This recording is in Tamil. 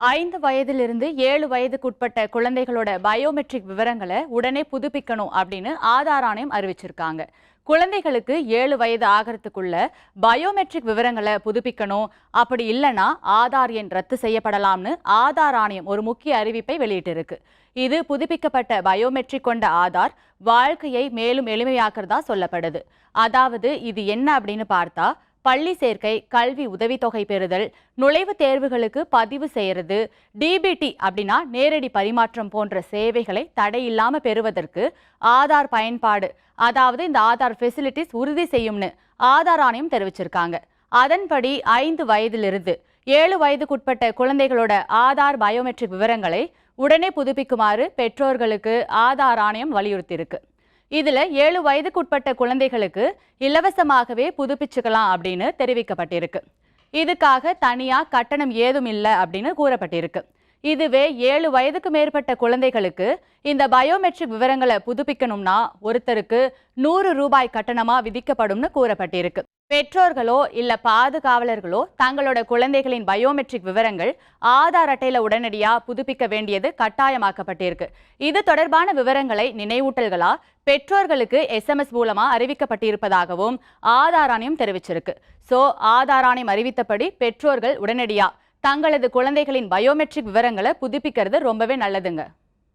5 வயதிலிருந்து 7 வயதுக்குட்பட்ட குழந்தைகளோட பயோமெட்ரிக் விவரங்களை உடனே புதுப்பிக்கணும் அப்படின்னு ஆதார் ஆணையம் அறிவிச்சிருக்காங்க. குழந்தைகளுக்கு 7 வயது ஆகிறதுக்குள்ள பயோமெட்ரிக் விவரங்களை புதுப்பிக்கணும். அப்படி இல்லைன்னா ஆதார் எண் ரத்து செய்யப்படலாம்னு ஆதார் ஆணையம் ஒரு முக்கிய அறிவிப்பை வெளியிட்டிருக்கு. இது புதுப்பிக்கப்பட்ட பயோமெட்ரிக் கொண்ட ஆதார் வாழ்க்கையை மேலும் எளிமையாக்குறதா சொல்லப்படுது. அதாவது இது என்ன அப்படின்னு பார்த்தா, பள்ளி சேர்க்கை, கல்வி உதவித்தொகை பெறுதல், நுழைவுத் தேர்வுகளுக்கு பதிவு செய்யறது, டிபிடி அப்படின்னா நேரடி பரிமாற்றம் போன்ற சேவைகளை தடையில்லாம பெறுவதற்கு ஆதார் பயன்பாடு, அதாவது இந்த ஆதார் ஃபெசிலிட்டிஸ் உறுதி செய்யும்னு ஆதார் ஆணையம் தெரிவிச்சிருக்காங்க. அதன்படி 5 வயதிலிருந்து 7 வயதுக்குட்பட்ட குழந்தைகளோட ஆதார் பயோமெட்ரிக் விவரங்களை உடனே புதுப்பிக்குமாறு பெற்றோர்களுக்கு ஆதார் ஆணையம் வலியுறுத்தியிருக்கு. இதுல 7 வயதுக்குட்பட்ட குழந்தைகளுக்கு இலவசமாகவே புதுப்பிச்சுக்கலாம் அப்படின்னு தெரிவிக்கப்பட்டிருக்கு. இதுக்காக தனியா கட்டணம் ஏதும் இல்லை அப்படின்னு கூறப்பட்டிருக்கு. இதுவே 7 வயதுக்கு மேற்பட்ட குழந்தைகளுக்கு இந்த பயோமெட்ரிக் விவரங்களை புதுப்பிக்கணும்னா ஒருத்தருக்கு 100 ரூபாய் கட்டணமா விதிக்கப்படும்னு கூறப்பட்டிருக்கு. பெற்றோர்களோ இல்ல பாதுகாவலர்களோ தங்களோட குழந்தைகளின் பயோமெட்ரிக் விவரங்கள் ஆதார் அட்டையில உடனடியா புதுப்பிக்க வேண்டியது கட்டாயமாக்கப்பட்டிருக்கு. இது தொடர்பான விவரங்களை நினைவூட்டல்களா பெற்றோர்களுக்கு SMS மூலமா அறிவிக்கப்பட்டிருப்பதாகவும் ஆதார் ஆணையம் தெரிவிச்சிருக்கு. ஆதார் ஆணையம் அறிவித்தபடி பெற்றோர்கள் உடனடியா தங்களது குழந்தைகளின் பயோமெட்ரிக் விவரங்களை புதுப்பிக்கிறது ரொம்பவே நல்லதுங்க.